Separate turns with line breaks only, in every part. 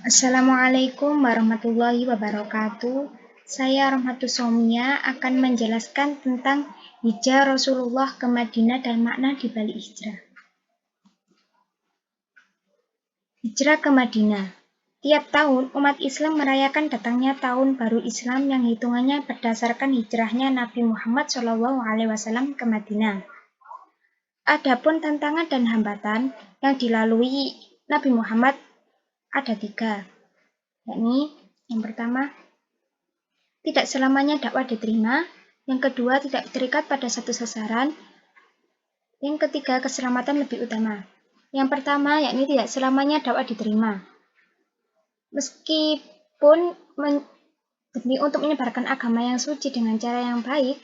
Assalamualaikum warahmatullahi wabarakatuh. Saya Rahmatus Somia akan menjelaskan tentang hijrah Rasulullah ke Madinah dan makna di balik hijrah. Hijrah ke Madinah. Tiap tahun umat Islam merayakan datangnya tahun baru Islam yang hitungannya berdasarkan hijrahnya Nabi Muhammad SAW ke Madinah. Adapun tantangan dan hambatan yang dilalui Nabi Muhammad ada 3, yakni yang pertama, tidak selamanya dakwah diterima. Yang kedua, tidak terikat pada satu sasaran. Yang ketiga, keselamatan lebih utama. Yang pertama, yakni tidak selamanya dakwah diterima. Meskipun demi untuk menyebarkan agama yang suci dengan cara yang baik,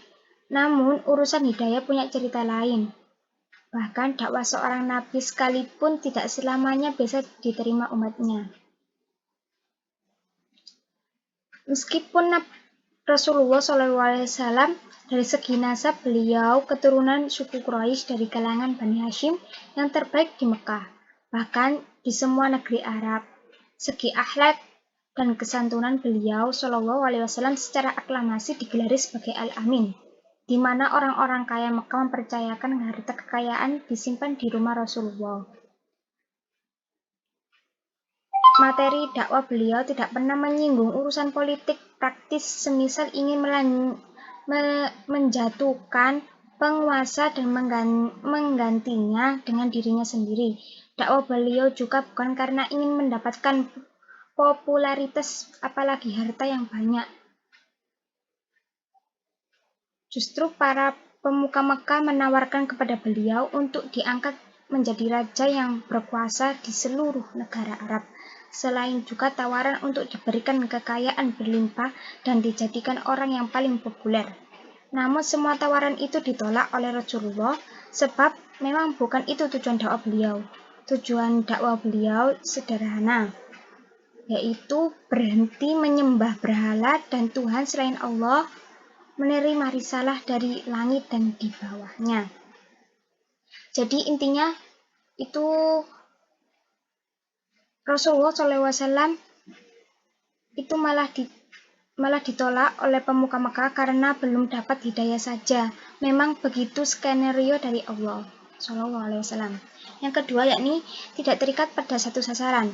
namun urusan hidayah punya cerita lain. Bahkan dakwah seorang nabi sekalipun tidak selamanya bisa diterima umatnya. Meskipun Rasulullah SAW dari segi nasab beliau keturunan suku Quraisy dari kalangan Bani Hashim yang terbaik di Mekah, bahkan di semua negeri Arab. Segi akhlak dan kesantunan beliau SAW secara aklamasi digelari sebagai Al-Amin, di mana orang-orang kaya Mekah mempercayakan harta kekayaan disimpan di rumah Rasulullah. Materi dakwah beliau tidak pernah menyinggung urusan politik praktis, semisal ingin menjatuhkan penguasa dan menggantinya dengan dirinya sendiri. Dakwah beliau juga bukan karena ingin mendapatkan popularitas, apalagi harta yang banyak. Justru para pemuka Mekah menawarkan kepada beliau untuk diangkat menjadi raja yang berkuasa di seluruh negara Arab. Selain juga tawaran untuk diberikan kekayaan berlimpah dan dijadikan orang yang paling populer. Namun semua tawaran itu ditolak oleh Rasulullah, sebab memang bukan itu tujuan dakwah beliau. Tujuan dakwah beliau sederhana, yaitu berhenti menyembah berhala dan Tuhan selain Allah, menerima risalah dari langit dan di bawahnya. Jadi intinya itu Rasulullah SAW itu malah ditolak oleh pemuka Mekah karena belum dapat hidayah saja. Memang begitu skenario dari Allah SAW. Yang kedua, yakni tidak terikat pada satu sasaran.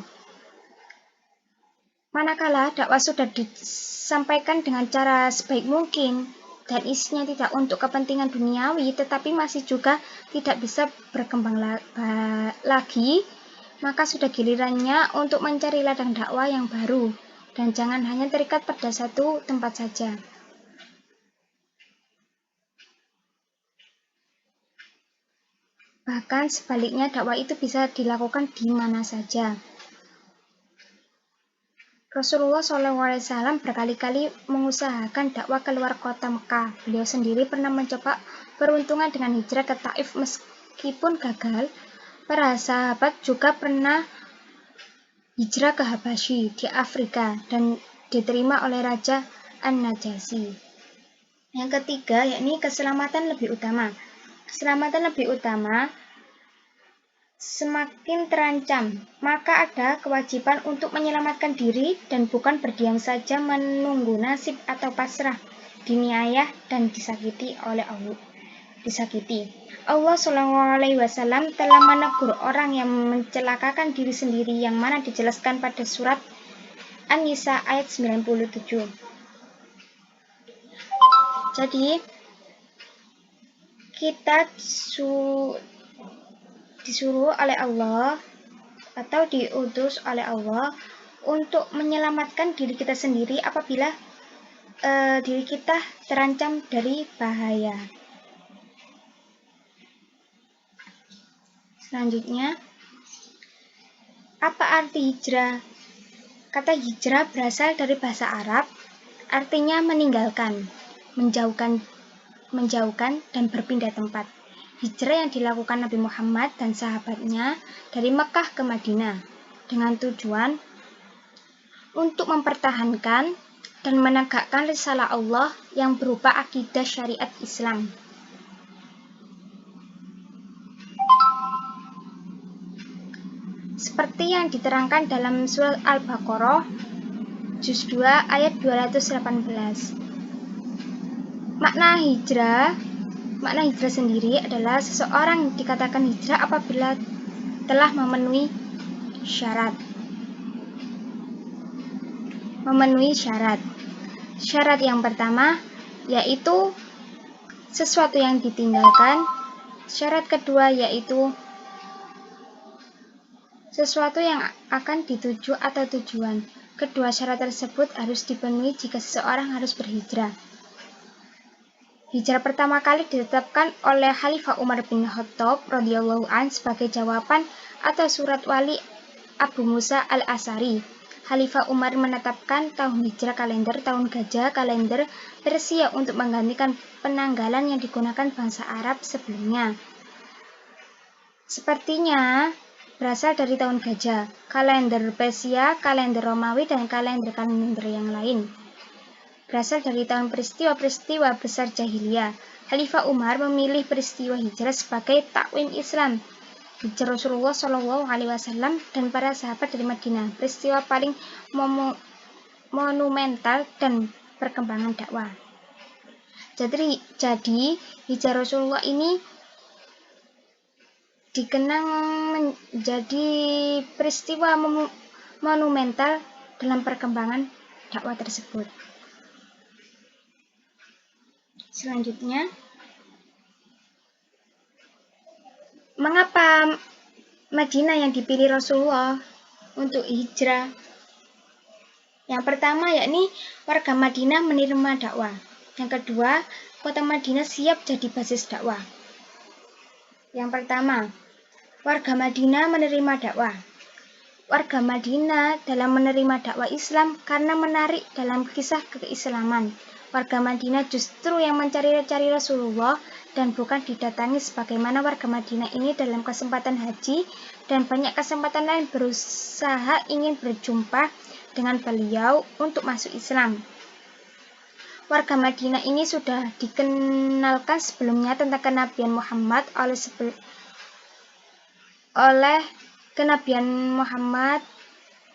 Manakala dakwah sudah disampaikan dengan cara sebaik mungkin dan isinya tidak untuk kepentingan duniawi, tetapi masih juga tidak bisa berkembang lagi, maka sudah gilirannya untuk mencari ladang dakwah yang baru, dan jangan hanya terikat pada satu tempat saja. Bahkan sebaliknya, dakwah itu bisa dilakukan di mana saja. Rasulullah SAW berkali-kali mengusahakan dakwah keluar kota Mekah. Beliau sendiri pernah mencoba peruntungan dengan hijrah ke Taif meskipun gagal. Para sahabat juga pernah hijrah ke Habasyi di Afrika dan diterima oleh Raja An-Najasyi. Yang ketiga, yakni keselamatan lebih utama. Keselamatan lebih utama semakin terancam, maka ada kewajiban untuk menyelamatkan diri dan bukan berdiam saja menunggu nasib atau pasrah, diniayah dan disakiti oleh Allah. Allah SAW telah menegur orang yang mencelakakan diri sendiri, yang mana dijelaskan pada surat An-Nisa ayat 97. Jadi kita disuruh oleh Allah atau diutus oleh Allah untuk menyelamatkan diri kita sendiri apabila diri kita terancam dari bahaya. Selanjutnya, apa arti hijrah? Kata hijrah berasal dari bahasa Arab, artinya meninggalkan, menjauhkan dan berpindah tempat. Hijrah yang dilakukan Nabi Muhammad dan sahabatnya dari Mekah ke Madinah dengan tujuan untuk mempertahankan dan menegakkan risalah Allah yang berupa akidah syariat Islam. seperti yang diterangkan dalam surat Al-Baqarah juz 2 ayat 218. Makna hijrah sendiri adalah seseorang dikatakan hijrah apabila telah memenuhi syarat. Syarat yang pertama yaitu sesuatu yang ditinggalkan. Syarat kedua yaitu sesuatu yang akan dituju atau tujuan. Kedua syarat tersebut harus dipenuhi jika seseorang harus berhijrah. Hijrah pertama kali ditetapkan oleh Khalifah Umar bin Khattab radhiyallahu an sebagai jawaban atas surat wali Abu Musa al-Asy'ari. Khalifah Umar menetapkan tahun hijrah kalender tahun gajah kalender Persia untuk menggantikan penanggalan yang digunakan bangsa Arab sebelumnya. Sepertinya berasal dari tahun gajah, kalender Persia, kalender Romawi, dan kalender yang lain. Berasal dari tahun peristiwa-peristiwa besar jahiliyah. Khalifah Umar memilih peristiwa hijrah sebagai takwim Islam. Hijrah Rasulullah SAW dan para sahabat dari Madinah, peristiwa paling monumental dan perkembangan dakwah. Jadi hijrah Rasulullah ini dikenang menjadi peristiwa monumental dalam perkembangan dakwah tersebut. Selanjutnya, mengapa Madinah yang dipilih Rasulullah untuk hijrah? Yang pertama yakni warga Madinah menerima dakwah. Yang kedua, kota Madinah siap jadi basis dakwah. Yang pertama, warga Madinah menerima dakwah. Warga Madinah dalam menerima dakwah Islam karena menarik dalam kisah keislaman. Warga Madinah justru yang mencari-cari Rasulullah dan bukan didatangi sebagaimana warga Madinah ini dalam kesempatan haji dan banyak kesempatan lain berusaha ingin berjumpa dengan beliau untuk masuk Islam. Warga Madinah ini sudah dikenalkan sebelumnya tentang kenabian Muhammad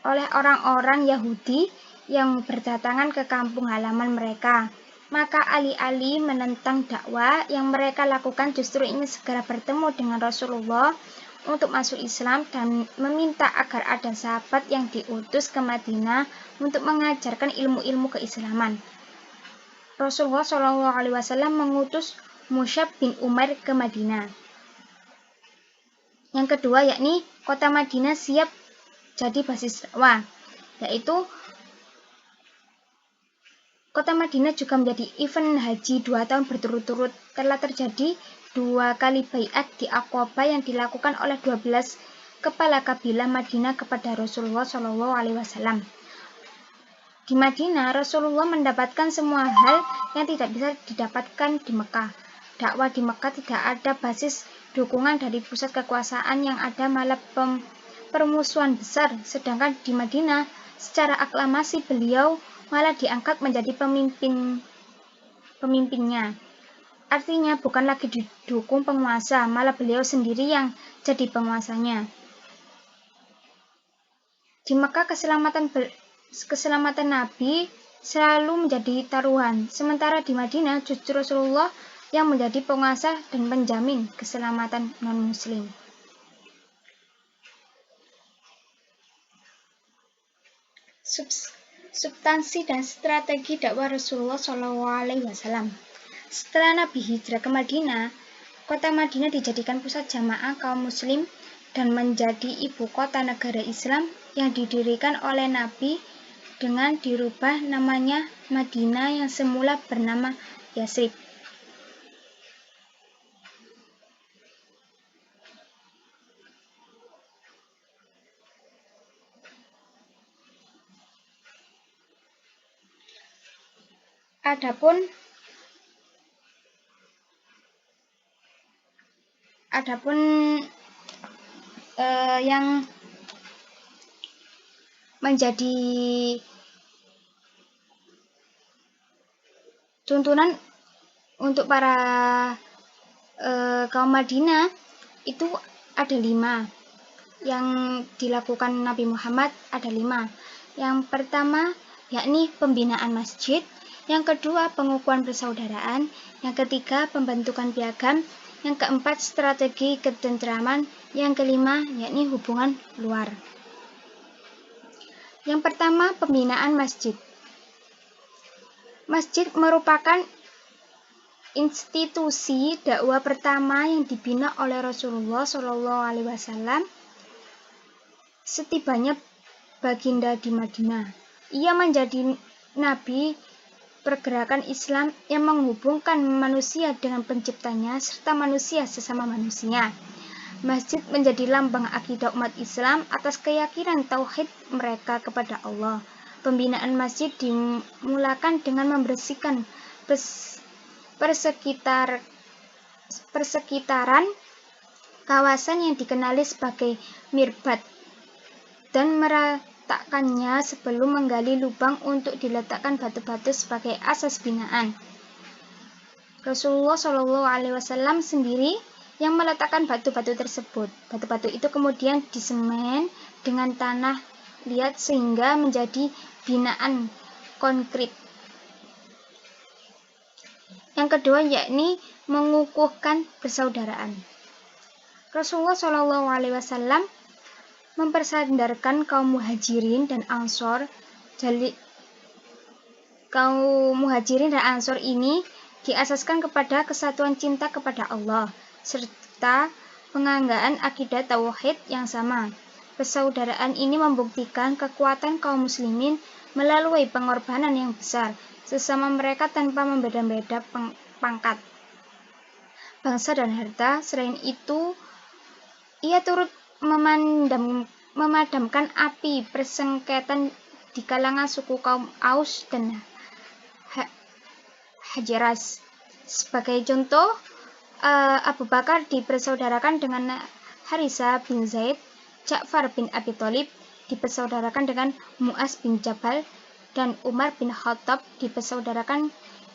oleh orang-orang Yahudi yang berdatangan ke kampung halaman mereka. Maka alih-alih menentang dakwah yang mereka lakukan justru ingin segera bertemu dengan Rasulullah untuk masuk Islam dan meminta agar ada sahabat yang diutus ke Madinah untuk mengajarkan ilmu-ilmu keislaman. Rasulullah SAW mengutus Mus'ab bin Umair ke Madinah. Yang kedua yakni kota Madinah siap jadi basis dakwah, yaitu kota Madinah juga menjadi event haji 2 tahun berturut-turut. Telah terjadi 2 kali baiat di Aqabah yang dilakukan oleh 12 kepala kabilah Madinah kepada Rasulullah SAW. Di Madinah, Rasulullah mendapatkan semua hal yang tidak bisa didapatkan di Mekah. Dakwah di Mekah tidak ada basis dukungan dari pusat kekuasaan, yang ada malah permusuhan besar, sedangkan di Madinah secara aklamasi beliau malah diangkat menjadi pemimpinnya. Artinya bukan lagi didukung penguasa, malah beliau sendiri yang jadi penguasanya. Di Mekah keselamatan Nabi selalu menjadi taruhan, sementara di Madinah justru Rasulullah yang menjadi penguasa dan penjamin keselamatan non-muslim. Substansi dan strategi dakwah Rasulullah SAW. Setelah Nabi hijrah ke Madinah, kota Madinah dijadikan pusat jamaah kaum muslim dan menjadi ibu kota negara Islam yang didirikan oleh Nabi dengan dirubah namanya Madinah yang semula bernama Yasrib. Adapun yang menjadi tuntunan untuk para kaum Madinah itu ada 5. yang dilakukan Nabi Muhammad ada 5. Yang pertama yakni pembinaan masjid, yang kedua pengukuhan persaudaraan, yang ketiga pembentukan piagam, yang keempat strategi ketentraman, yang kelima yakni hubungan luar. Yang pertama pembinaan masjid. Masjid merupakan institusi dakwah pertama yang dibina oleh Rasulullah SAW setibanya baginda di Madinah. Ia menjadi nabi pergerakan Islam yang menghubungkan manusia dengan penciptanya serta manusia sesama manusia. Masjid menjadi lambang akidah umat Islam atas keyakinan tauhid mereka kepada Allah. Pembinaan masjid dimulakan dengan membersihkan persekitaran kawasan yang dikenali sebagai mirbat dan meratakannya sebelum menggali lubang untuk diletakkan batu-batu sebagai asas binaan. Rasulullah SAW sendiri yang meletakkan batu-batu tersebut. Batu-batu itu kemudian disemen dengan tanah liat sehingga menjadi binaan konkret. Yang kedua yakni mengukuhkan persaudaraan. Rasulullah SAW mempersandarkan kaum muhajirin dan ansor. Kaum muhajirin dan ansor ini diasaskan kepada kesatuan cinta kepada Allah serta penganggaan akidah tauhid yang sama. Persaudaraan ini membuktikan kekuatan kaum muslimin melalui pengorbanan yang besar sesama mereka tanpa membeda-beda pangkat, bangsa dan harta. Selain itu, ia turut memadamkan api persengketaan di kalangan suku kaum Aus dan Hajaras. Sebagai contoh, Abu Bakar dipersaudarakan dengan Harisa bin Zaid, Ja'far bin Abi Thalib dipersaudarakan dengan Mu'az bin Jabal, dan Umar bin Khattab dipersaudarakan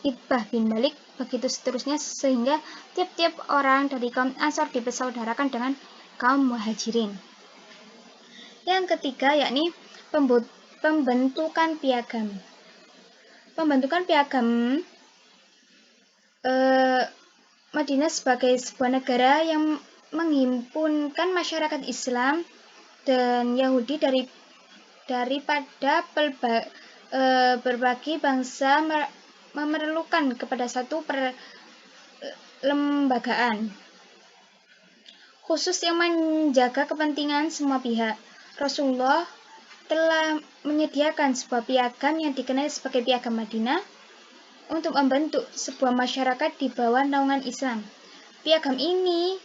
Itbah bin Malik, begitu seterusnya sehingga tiap-tiap orang dari kaum Ansor dipersaudarakan dengan kaum muhajirin. Yang ketiga yakni pembentukan piagam. Pembentukan piagam Madinah sebagai sebuah negara yang menghimpunkan masyarakat Islam dan Yahudi daripada berbagai bangsa memerlukan kepada satu perlembagaan khusus yang menjaga kepentingan semua pihak. Rasulullah telah menyediakan sebuah piagam yang dikenal sebagai piagam Madinah untuk membentuk sebuah masyarakat di bawah naungan Islam. Piagam ini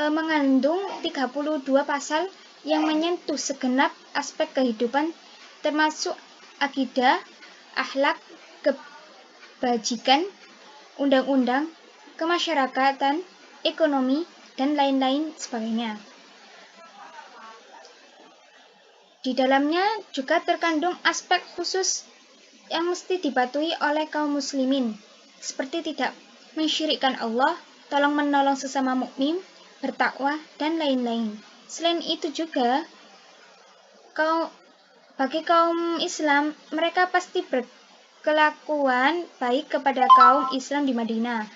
mengandung 32 pasal yang menyentuh segenap aspek kehidupan termasuk akidah, akhlak, kebajikan, undang-undang, kemasyarakatan, ekonomi, dan lain-lain sebagainya. Di dalamnya juga terkandung aspek khusus yang mesti dipatuhi oleh kaum muslimin, seperti tidak mensyirikkan Allah, tolong-menolong sesama mukmin, bertakwa, dan lain-lain. Selain itu juga, bagi kaum Islam, mereka pasti berkelakuan baik kepada kaum Islam di Madinah.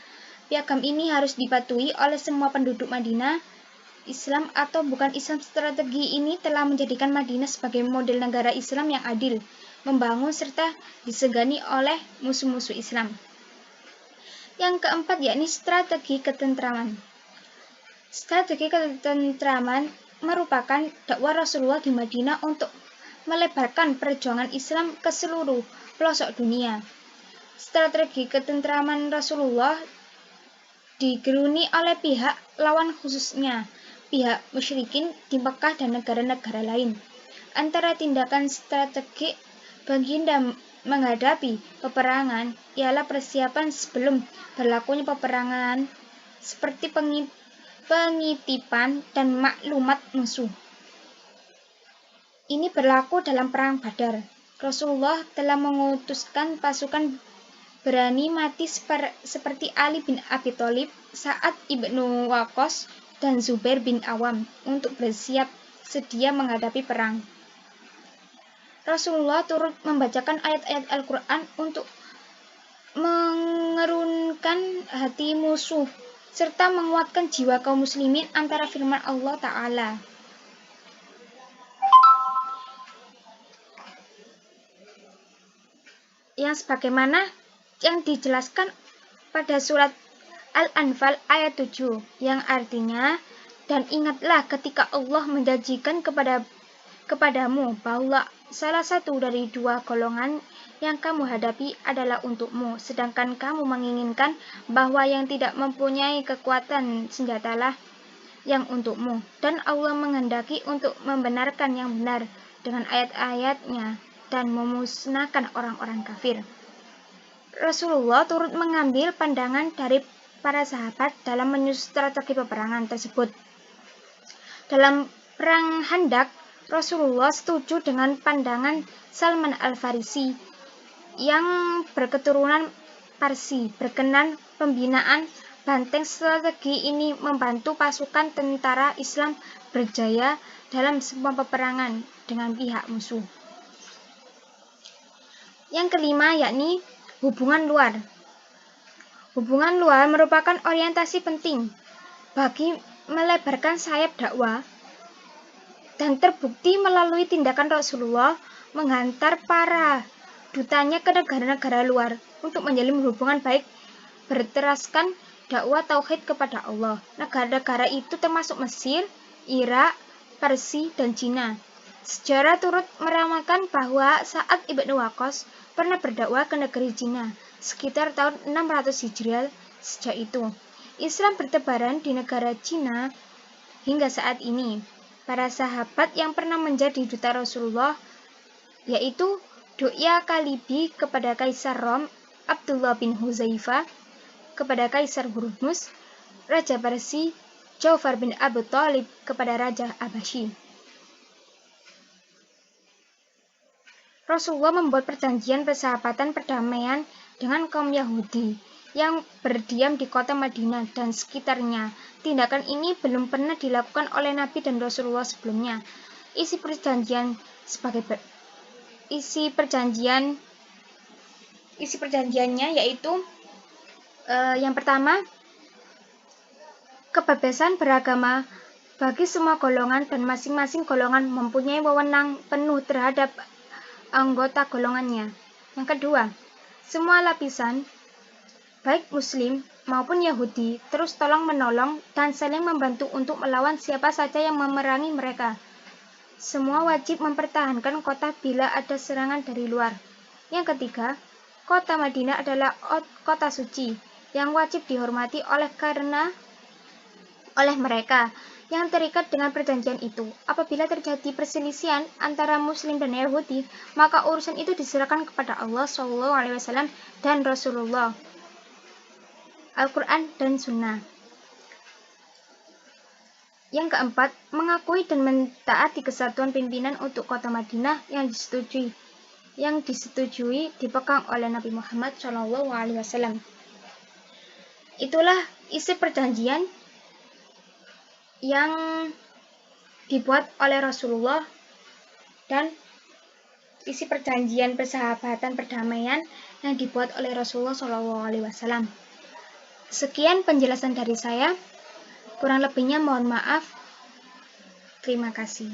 Piagam ini harus dipatuhi oleh semua penduduk Madinah. Islam atau bukan Islam, strategi ini telah menjadikan Madinah sebagai model negara Islam yang adil, membangun serta disegani oleh musuh-musuh Islam. Yang keempat yakni strategi ketentraman. Strategi ketentraman merupakan dakwah Rasulullah di Madinah untuk melebarkan perjuangan Islam ke seluruh pelosok dunia. Strategi ketentraman Rasulullah digeruni oleh pihak lawan, khususnya pihak musyrikin di Mekah dan negara-negara lain. Antara tindakan strategik baginda menghadapi peperangan ialah persiapan sebelum berlakunya peperangan, seperti pengitipan dan maklumat musuh. Ini berlaku dalam perang Badar. Rasulullah telah mengutuskan pasukan berani mati seperti Ali bin Abi Thalib, Sa'ad ibnu Waqqas, dan Zubair bin Awam untuk bersiap sedia menghadapi perang. Rasulullah turut membacakan ayat-ayat Al-Quran untuk mengerunkan hati musuh serta menguatkan jiwa kaum muslimin antara firman Allah Ta'ala. Yang sebagaimana yang dijelaskan pada surat Al-Anfal ayat 7 yang artinya, dan ingatlah ketika Allah menjanjikan kepadamu bahwa salah satu dari dua golongan yang kamu hadapi adalah untukmu, sedangkan kamu menginginkan bahwa yang tidak mempunyai kekuatan senjatalah yang untukmu, dan Allah menghendaki untuk membenarkan yang benar dengan ayat-ayatnya dan memusnahkan orang-orang kafir. Rasulullah turut mengambil pandangan dari para sahabat dalam menyusun strategi peperangan tersebut. Dalam perang Handak, Rasulullah setuju dengan pandangan Salman Al-Farisi yang berketurunan Parsi berkenan pembinaan banteng. Strategi ini membantu pasukan tentara Islam berjaya dalam semua peperangan dengan pihak musuh. Yang kelima yakni hubungan luar. Hubungan luar merupakan orientasi penting bagi melebarkan sayap dakwah dan terbukti melalui tindakan Rasulullah menghantar para dutanya ke negara-negara luar untuk menjalin hubungan baik berteraskan dakwah tauhid kepada Allah. Negara-negara itu termasuk Mesir, Irak, Parsi, dan Cina. Sejarah turut meramalkan bahwa Sa'ad ibn Waqqas pernah berdakwah ke negeri Cina sekitar tahun 600 Hijriah. Sejak itu, Islam bertebaran di negara Cina hingga saat ini. Para sahabat yang pernah menjadi duta Rasulullah yaitu Du'ya Kalibi kepada Kaisar Rom, Abdullah bin Huzaifah kepada Kaisar Hurmuz, Raja Parsi Ja'far bin Abu Thalib kepada Raja Abbasyi. Rasulullah membuat perjanjian persahabatan perdamaian dengan kaum Yahudi yang berdiam di kota Madinah dan sekitarnya. Tindakan ini belum pernah dilakukan oleh Nabi dan Rasulullah sebelumnya. Isi perjanjiannya yaitu yang pertama, kebebasan beragama bagi semua golongan dan masing-masing golongan mempunyai wewenang penuh terhadap anggota golongannya. Yang kedua, semua lapisan baik Muslim maupun Yahudi terus tolong-menolong dan saling membantu untuk melawan siapa saja yang memerangi mereka. Semua wajib mempertahankan kota bila ada serangan dari luar. Yang ketiga, kota Madinah adalah kota suci yang wajib dihormati oleh mereka yang terikat dengan perjanjian itu. Apabila terjadi perselisihan antara Muslim dan Yahudi, maka urusan itu diserahkan kepada Allah SAW dan Rasulullah, Al-Quran dan Sunnah. Yang keempat, mengakui dan mentaati kesatuan pimpinan untuk kota Madinah yang disetujui dipegang oleh Nabi Muhammad SAW. Itulah isi perjanjian yang dibuat oleh Rasulullah dan isi perjanjian persahabatan perdamaian yang dibuat oleh Rasulullah SAW. Sekian penjelasan dari saya. Kurang lebihnya mohon maaf. Terima kasih.